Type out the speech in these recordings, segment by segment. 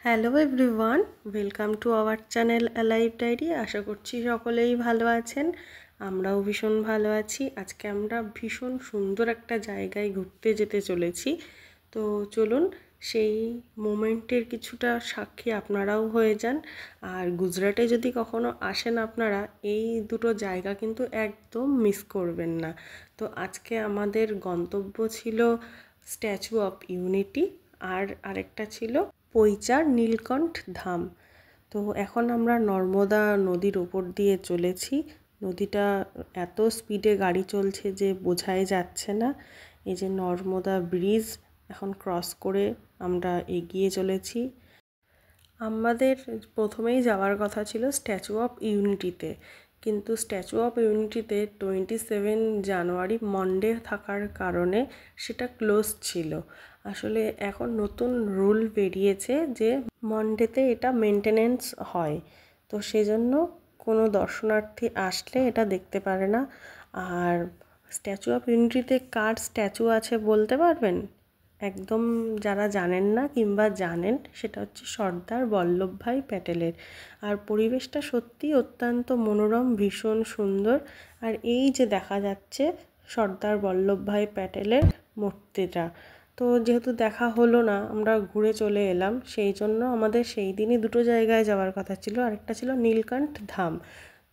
Hello everyone, welcome to our channel alive diary. আশা করছি সকলেই ভালো আছেন। আমরাও ভীষণ ভালো আছি। আজকে আমরা ভীষণ সুন্দর একটা জায়গায় ঘুরতে যেতে চলেছি। তো চলুন সেই মোমেন্টের কিছুটা সাক্ষী আপনারাও হয়ে যান। আর গুজরাটে যদি কখনো আসেন আপনারা, এই দুটো জায়গা কিন্তু একদম মিস করবেন না। তো আজকে আমাদের গন্তব্য ছিল স্ট্যাচু অফ ইউনিটি, আর আরেকটা ছিল পৈচার নীলকণ্ঠ ধাম। তো এখন আমরা নর্মদা নদীর ওপর দিয়ে চলেছি। নদীটা এত স্পিডে গাড়ি চলছে যে বোঝাই যাচ্ছে না। এই যে নর্মদা ব্রিজ এখন ক্রস করে আমরা এগিয়ে চলেছি। আমাদের প্রথমেই যাওয়ার কথা ছিল স্ট্যাচু অফ ইউনিটিতে, কিন্তু স্ট্যাচু অফ ইউনিটিতে 27 জানুয়ারি মনডে থাকার কারণে সেটা ক্লোজ ছিল। আসলে এখন নতুন রুল বেরিয়েছে যে মনডেতে এটা মেনটেনেন্স হয়, তো সেজন্য কোনো দর্শনার্থী আসলে এটা দেখতে পারে না। আর স্ট্যাচু অফ ইউনিটিতে কার স্ট্যাচু আছে বলতে পারবেন? একদম যারা জানেন না কিংবা জানেন, সেটা হচ্ছে সর্দার বল্লভভাই প্যাটেলের। আর পরিবেশটা সত্যি অত্যন্ত মনোরম, ভীষণ সুন্দর। আর এই যে দেখা যাচ্ছে সর্দার বল্লভভাই প্যাটেলের মূর্তিটা, তো যেহেতু দেখা হলো না, আমরা ঘুরে চলে এলাম। সেই জন্য আমাদের সেই দিনই দুটো জায়গায় যাওয়ার কথা ছিল। আরেকটা ছিল নীলকণ্ঠ ধাম।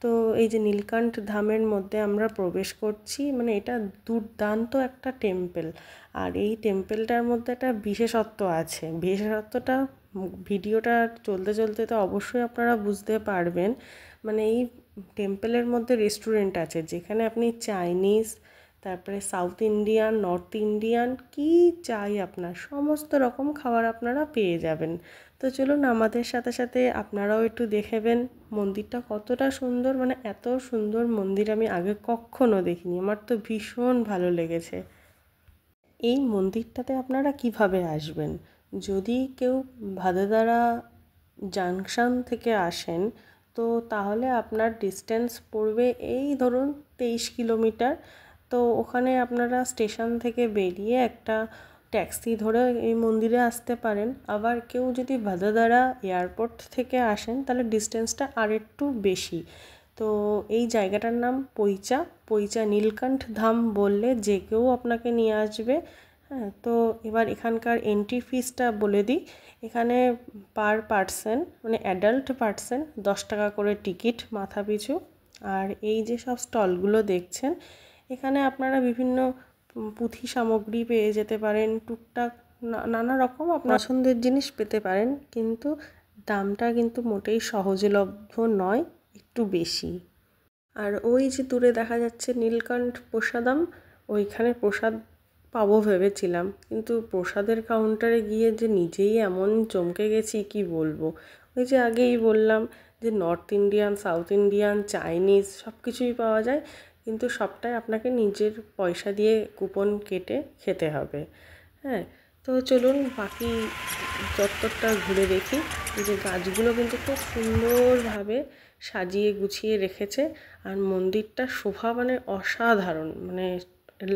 তো এই যে নীলকণ্ঠ ধামের মধ্যে আমরা প্রবেশ করছি, মানে এটা দুর্দান্ত একটা টেম্পল। আর এই টেম্পলটার মধ্যে একটা বিশেষত্ব আছে। বিশেষত্বটা ভিডিওটা চলতে চলতে তো অবশ্যই আপনারা বুঝতে পারবেন। মানে এই টেম্পলের মধ্যে রেস্টুরেন্ট আছে, যেখানে আপনি চাইনিজ, তারপরে সাউথ ইন্ডিয়ান, নর্থ ইন্ডিয়ান, কি চাই আপনার সমস্ত রকম খাবার আপনারা পেয়ে যাবেন। তো চলুন আমাদের সাথে সাথে আপনারাও একটু দেখেবেন মন্দিরটা কতটা সুন্দর। মানে এত সুন্দর মন্দির আমি আগে কখনো দেখিনি। আমার তো ভীষণ ভালো লেগেছে। এই মন্দিরটাতে আপনারা কিভাবে আসবেন? যদি কেউ ভাদোদারা জাংশন থেকে আসেন, তো তাহলে আপনার ডিস্টেন্স পড়বে এই ধরুন 23 কিলোমিটার। তো ওখানে আপনারা স্টেশন থেকে বেরিয়ে একটা ট্যাক্সি ধরে এই মন্দিরে আসতে পারেন। আবার কেউ যদি ভাদোদারা এয়ারপোর্ট থেকে আসেন, তাহলে ডিস্টেন্সটা আরেকটু বেশি। তো এই জায়গাটার নাম পৈচা নীলকণ্ঠ ধাম বললে যে কেউ আপনাকে নিয়ে আসবে। হ্যাঁ, তো এবার এখানকার এন্ট্রি ফিসটা বলে দিই। এখানে পার পার্সন, মানে অ্যাডাল্ট পার্সন 10 টাকা করে টিকিট মাথা পিছু। আর এই যে সব স্টলগুলো দেখছেন, এখানে আপনারা বিভিন্ন পুঁথি সামগ্রী পেয়ে যেতে পারেন। টুকটাক নানা রকম আপনার পছন্দের জিনিস পেতে পারেন, কিন্তু দামটা কিন্তু মোটেই সহজলভ্য নয়, একটু বেশি। আর ওই যে দূরে দেখা যাচ্ছে নীলকণ্ঠ প্রসাদম, ওইখানে প্রসাদ পাবো ভেবেছিলাম, কিন্তু প্রসাদের কাউন্টারে গিয়ে যে নিজেই এমন চমকে গেছি কি বলবো। ওই যে আগেই বললাম যে north Indian, south Indian, Chinese সব কিছুই পাওয়া যায়, কিন্তু সবটাই আপনাকে নিজের পয়সা দিয়ে কুপন কেটে খেতে হবে। হ্যাঁ, তো চলুন বাকি চত্বরটা ঘুরে দেখি। এই যে গাছগুলো কিন্তু খুব সুন্দরভাবে সাজিয়ে গুছিয়ে রেখেছে। আর মন্দিরটার শোভা মানে অসাধারণ। মানে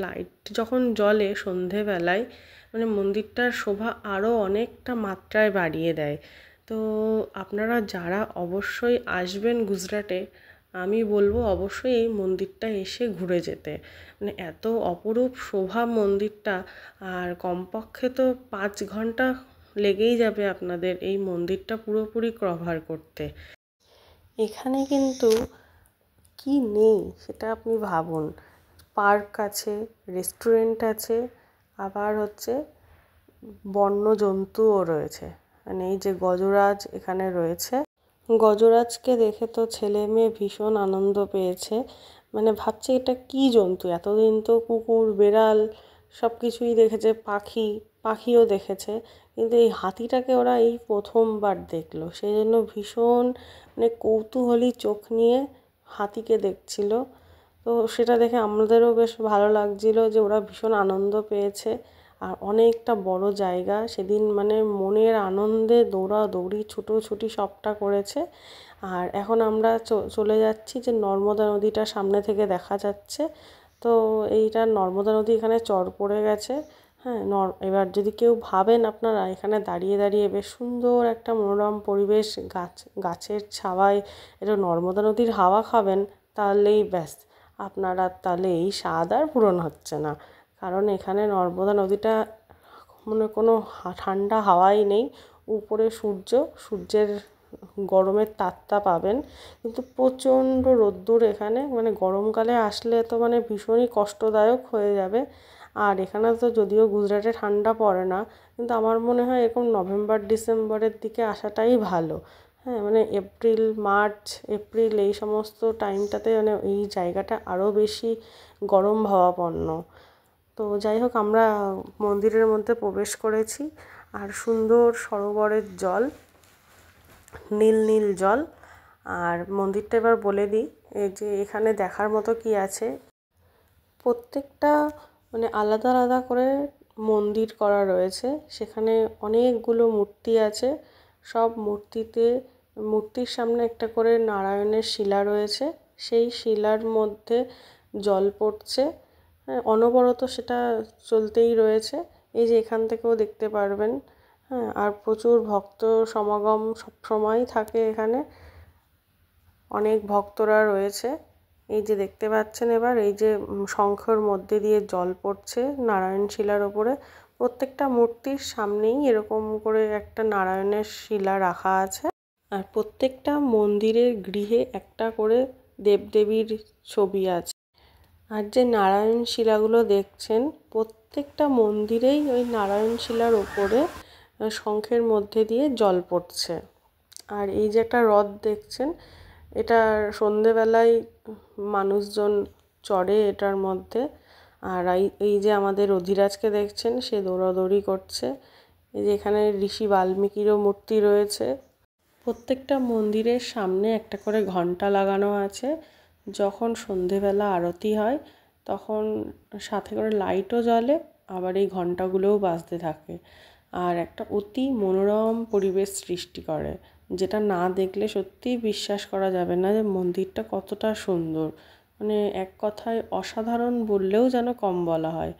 লাইট যখন জ্বলে সন্ধেবেলায়, মানে মন্দিরটার শোভা আরও অনেকটা মাত্রায় বাড়িয়ে দেয়। তো আপনারা যারা অবশ্যই আসবেন গুজরাটে, আমি বলবো অবশ্যই এই মন্দিরটা এসে ঘুরে যেতে। মানে এত অপরূপ শোভা মন্দিরটা। আর কমপক্ষে তো 5 ঘন্টা লেগেই যাবে আপনাদের এই মন্দিরটা পুরোপুরি কভার করতে। এখানে কিন্তু কি নেই সেটা আপনি ভাবুন। পার্ক আছে, রেস্টুরেন্ট আছে, আবার হচ্ছে বন্য জন্তুও রয়েছে। মানে এই যে গজরাজ এখানে রয়েছে, গজরাজকে দেখে তো ছেলে মেয়ে ভীষণ আনন্দ পেয়েছে। মানে ভাবছে এটা কি জন্তু, এতদিন তো কুকুর, বেড়াল সব কিছুই দেখেছে, পাখিও দেখেছে, কিন্তু এই হাতিটাকে ওরা এই প্রথমবার দেখলো। সেই জন্য ভীষণ মানে কৌতূহলী চোখ নিয়ে হাতিকে দেখছিল। তো সেটা দেখে আমাদেরও বেশ ভালো লাগছিল যে ওরা ভীষণ আনন্দ পেয়েছে। আর অনেকটা বড় জায়গা, সেদিন মানে মনের আনন্দে দৌড়াদৌড়ি ছুটোছুটি সবটা করেছে। আর এখন আমরা চলে যাচ্ছি যে নর্মদা নদীটা সামনে থেকে দেখা যাচ্ছে। তো এইটা নর্মদা নদী, এখানে চর পড়ে গেছে। হ্যাঁ, এবার যদি কেউ ভাবেন আপনারা এখানে দাঁড়িয়ে দাঁড়িয়ে বেশ সুন্দর একটা মনোরম পরিবেশ, গাছের ছাওয়ায় একটু নর্মদা নদীর হাওয়া খাবেন, তাহলেই ব্যাস আপনারা তাহলে এই স্বাদ আর পূরণ হচ্ছে না। কারণ এখানে নর্মদা নদীটা মানে কোনো ঠান্ডা হাওয়াই নেই, উপরে সূর্যের গরমের তাপটা পাবেন, কিন্তু প্রচণ্ড রোদ্দুর এখানে, মানে গরমকালে আসলে তো মানে ভীষণই কষ্টদায়ক হয়ে যাবে। আর এখানে তো যদিও গুজরাটে ঠান্ডা পড়ে না, কিন্তু আমার মনে হয় এরকম নভেম্বর ডিসেম্বরের দিকে আসাটাই ভালো। হ্যাঁ, মানে এপ্রিল এই সমস্ত টাইমটাতে মানে এই জায়গাটা আরও বেশি গরম ভাবাপন্ন। তো যাই হোক, আমরা মন্দিরের মধ্যে প্রবেশ করেছি, আর সুন্দর সরোবরের জল, নীল নীল জল। আর মন্দিরটা এবার বলে দিই, এই যে এখানে দেখার মতো কি আছে, প্রত্যেকটা মানে আলাদা আলাদা করে মন্দির করা রয়েছে। সেখানে অনেকগুলো মূর্তি আছে, সব মূর্তির সামনে একটা করে নারায়ণের শিলা রয়েছে, সেই শিলার মধ্যে জল পড়ছে, অনবরত সেটা চলতেই রয়েছে। এই যে এখান থেকেও দেখতে পারবেন। হ্যাঁ, আর প্রচুর ভক্ত সমাগম সবসময়ই থাকে এখানে, অনেক ভক্তরা রয়েছে। এই যে দেখতে পাচ্ছেন এবার, এই যে শঙ্খের মধ্যে দিয়ে জল পড়ছে নারায়ণ শিলার ওপরে। প্রত্যেকটা মূর্তির সামনেই এরকম করে একটা নারায়ণের শিলা রাখা আছে, আর প্রত্যেকটা মন্দিরের গৃহে একটা করে দেবদেবীর ছবি আছে। আর যে নারায়ণ শিলাগুলো দেখছেন, প্রত্যেকটা মন্দিরেই ওই নারায়ণ শিলার ওপরে শঙ্খের মধ্যে দিয়ে জল পড়ছে। আর এই যে একটা রথ দেখছেন, এটা সন্ধেবেলায় মানুষজন চড়ে এটার মধ্যে। আর এই যে আমাদের অধিরাজকে দেখছেন, সে দৌড়াদৌড়ি করছে। এই যে এখানে ঋষি বাল্মীকিরও মূর্তি রয়েছে। প্রত্যেকটা মন্দিরের সামনে একটা করে ঘণ্টা লাগানো আছে, যখন সন্ধেবেলা আরতি হয় তখন সাথে করে লাইটও জ্বলে, আবার এই ঘণ্টাগুলোও বাজতে থাকে। আর একটা অতি মনোরম পরিবেশ সৃষ্টি করে, যেটা না দেখলে সত্যিই বিশ্বাস করা যাবে না যে মন্দিরটা কতটা সুন্দর। মানে এক কথায় অসাধারণ বললেও যেন কম বলা হয়।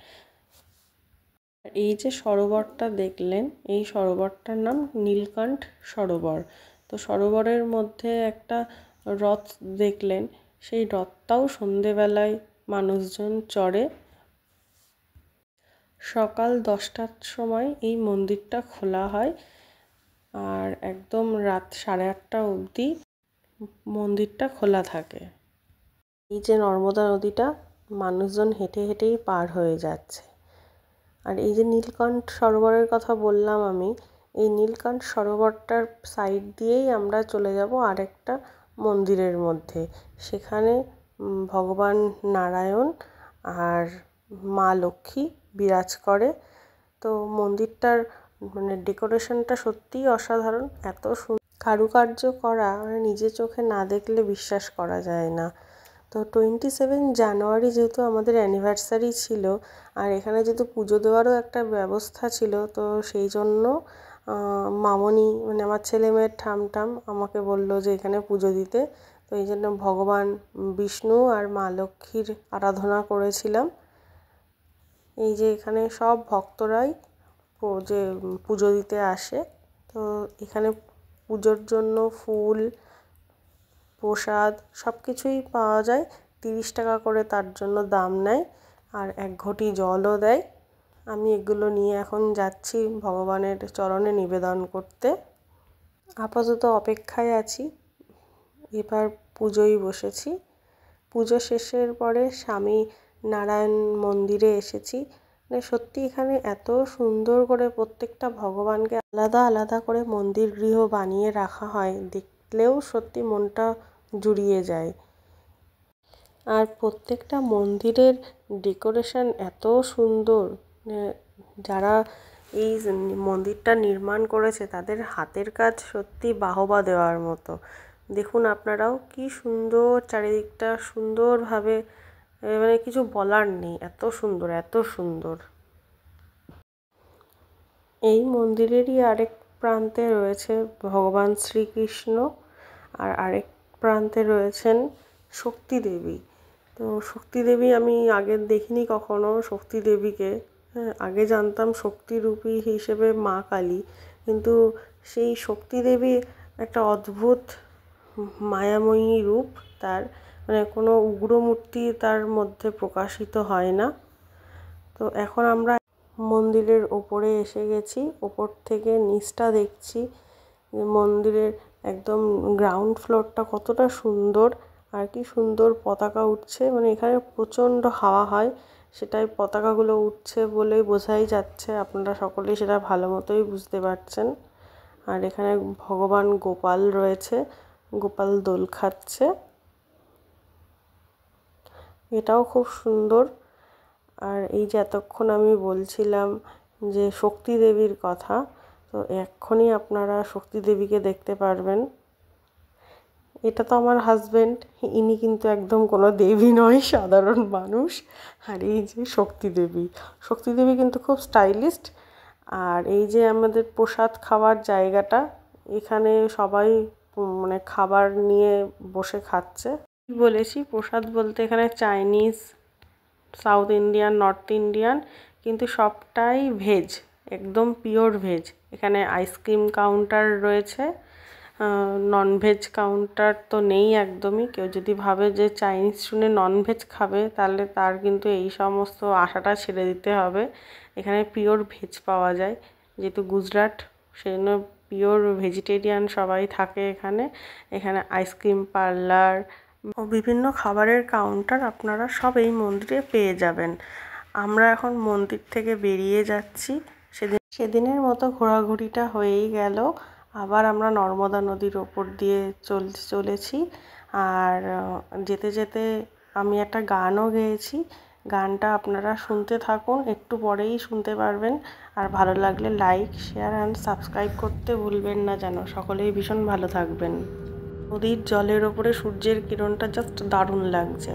এই যে সরোবরটা দেখলেন, এই সরোবরটার নাম নীলকণ্ঠ সরোবর। তো সরোবরের মধ্যে একটা রথ দেখলেন, সেই রথটাও সন্ধেবেলায় মানুষজন চড়ে। সকাল 10টার সময় এই মন্দিরটা খোলা হয়, আর একদম রাত 8:30 অবধি মন্দিরটা খোলা থাকে। এই যে নর্মদা নদীটা মানুষজন হেঁটে হেঁটেই পার হয়ে যাচ্ছে। আর এই যে নীলকণ্ঠ সরোবরের কথা বললাম আমি, এই নীলকণ্ঠ সরোবরটার সাইড দিয়েই আমরা চলে যাব আরেকটা মন্দিরের মধ্যে। সেখানে ভগবান নারায়ণ আর মা লক্ষ্মী বিরাজ করে। তো মন্দিরটার মানে ডেকোরেশনটা সত্যিই অসাধারণ, এত কারুকার্য করা, মানে নিজের চোখে না দেখলে বিশ্বাস করা যায় না। তো 27 জানুয়ারি যেহেতু আমাদের অ্যানিভার্সারি ছিল, আর এখানে যেহেতু পুজো দেওয়ারও একটা ব্যবস্থা ছিল, তো সেই জন্য মামনি মানে আমার ছেলে মেয়ের ঠামঠাম আমাকে বললো যে এখানে পুজো দিতে। তো এই জন্য ভগবান বিষ্ণু আর মা লক্ষ্মীর আরাধনা করেছিলাম। এই যে এখানে সব ভক্তরাই যে পুজো দিতে আসে। তো এখানে পুজোর জন্য ফুল, প্রসাদ সব কিছুই পাওয়া যায়। 30 টাকা করে তার জন্য দাম নেয়, আর 1 ঘটি জলও দেয়। আমি এগুলো নিয়ে এখন যাচ্ছি ভগবানের চরণে নিবেদন করতে। আপাতত অপেক্ষায় আছি, এবার পুজোয় বসেছি। পুজো শেষের পরে স্বামী নারায়ণ মন্দিরে এসেছি। মানে সত্যি এখানে এত সুন্দর করে প্রত্যেকটা ভগবানকে আলাদা আলাদা করে মন্দির গৃহ বানিয়ে রাখা হয়, দেখলেও সত্যি মনটা জুড়িয়ে যায়। আর প্রত্যেকটা মন্দিরের ডেকোরেশন এত সুন্দর, যারা এই মন্দিরটা নির্মাণ করেছে তাদের হাতের কাজ সত্যি বাহবা দেওয়ার মতো। দেখুন আপনারাও কি সুন্দর, চারিদিকটা সুন্দরভাবে, মানে কিছু বলার নেই, এত সুন্দর এত সুন্দর। এই মন্দিরেরই আরেক প্রান্তে রয়েছে ভগবান শ্রীকৃষ্ণ, আর আরেক প্রান্তে রয়েছেন শক্তি দেবী। তো শক্তি দেবী আমি আগে দেখিনি কখনো, শক্তি দেবীকে আগে জানতাম শক্তিরূপী হিসেবে মা কালী, কিন্তু সেই শক্তি দেবী একটা অদ্ভুত মায়াময়ী রূপ তার, মানে কোনো উগ্রমূর্তি তার মধ্যে প্রকাশিত হয় না। তো এখন আমরা মন্দিরের ওপরে এসে গেছি, ওপর থেকে নিচটা দেখছি। মন্দিরের একদম গ্রাউন্ড ফ্লোরটা কতটা সুন্দর, আর কি সুন্দর পতাকা উঠছে, মানে এখানে প্রচণ্ড হাওয়া হয়, সেটাই পতাকাগুলো উঠছে বলেই বোঝাই যাচ্ছে, আপনারা সকলেই সেটা ভালো মতোই বুঝতে পারছেন। আর এখানে ভগবান গোপাল রয়েছে, গোপাল দোল খাচ্ছে, এটাও খুব সুন্দর। আর এই যে এতক্ষণ আমি বলছিলাম যে শক্তি দেবীর কথা, তো এক্ষুনি আপনারা শক্তি দেবীকে দেখতে পারবেন। এটা তো আমার হাজব্যান্ড, ইনি কিন্তু একদম কোনো দেবী নয়, সাধারণ মানুষ। আর এই যে শক্তি দেবী, শক্তি দেবী কিন্তু খুব স্টাইলিস্ট। আর এই যে আমাদের প্রসাদ খাওয়ার জায়গাটা, এখানে সবাই মানে খাবার নিয়ে বসে খাচ্ছে। বলেছি প্রসাদ বলতে এখানে Chinese, south Indian, north Indian, কিন্তু সবটাই ভেজ, একদম পিওর ভেজ। এখানে আইসক্রিম কাউন্টার রয়েছে, ননভেজ কাউন্টার তো নেই একদমই। কেউ যদি ভাবে যে চাইনিজ শুনে ননভেজ খাবে, তাহলে তার কিন্তু এই সমস্ত আশাটা ছেড়ে দিতে হবে। এখানে পিওর ভেজ পাওয়া যায়, যেহেতু গুজরাট, সেই জন্য পিওর ভেজিটেরিয়ান সবাই থাকে এখানে। এখানে আইসক্রিম পার্লার ও বিভিন্ন খাবারের কাউন্টার আপনারা সব এই মন্দিরে পেয়ে যাবেন। আমরা এখন মন্দির থেকে বেরিয়ে যাচ্ছি। সেদিনের মতো ঘোরাঘুরিটা হয়েই গেল। আবার আমরা নর্মদা নদীর ওপর দিয়ে চলেছি। আর যেতে যেতে আমি একটা গানও গেয়েছি, গানটা আপনারা শুনতে থাকুন, একটু পরেই শুনতে পারবেন। আর ভালো লাগলে লাইক, শেয়ার অ্যান্ড সাবস্ক্রাইব করতে ভুলবেন না যেন। সকলেই ভীষণ ভালো থাকবেন। নদীর জলের ওপরে সূর্যের কিরণটা জাস্ট দারুণ লাগছে।